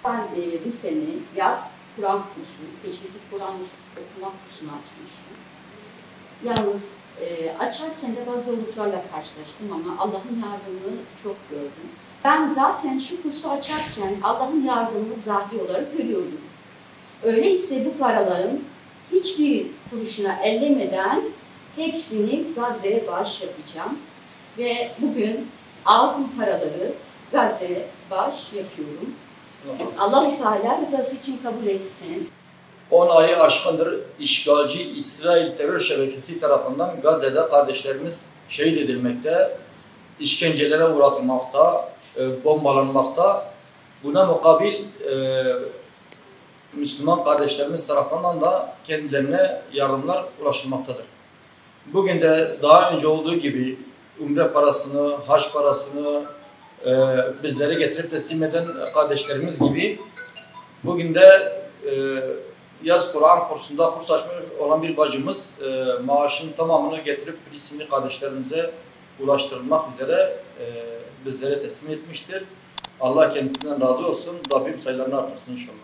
Ben bir sene yaz Kur'an kursu, Teşvik Kur'an okuma kursunu açmıştım. Yalnız açarken de bazı zorluklarla karşılaştım ama Allah'ın yardımını çok gördüm. Ben zaten şu kursu açarken Allah'ın yardımını zahiri olarak görüyordum. Öyleyse bu paraların hiçbir kuruşuna ellemeden hepsini Gazze'ye bağış yapacağım. Ve bugün aldığım paraları Gazze'ye bağış yapıyorum. Allah-u Teala rızası için kabul etsin. 10 ayı aşkındır işgalci İsrail terör şebekesi tarafından Gazze'de kardeşlerimiz şehit edilmekte, işkencelere uğratılmakta, bombalanmakta. Buna mukabil Müslüman kardeşlerimiz tarafından da kendilerine yardımlar ulaşılmaktadır. Bugün de daha önce olduğu gibi umre parasını, hac parasını bizlere getirip teslim eden kardeşlerimiz gibi bugün de yaz Kur'an kursunda kurs açmış olan bir bacımız maaşın tamamını getirip Filistinli kardeşlerimize ulaştırılmak üzere bizlere teslim etmiştir. Allah kendisinden razı olsun. Rabbim sayılarını artırsın inşallah.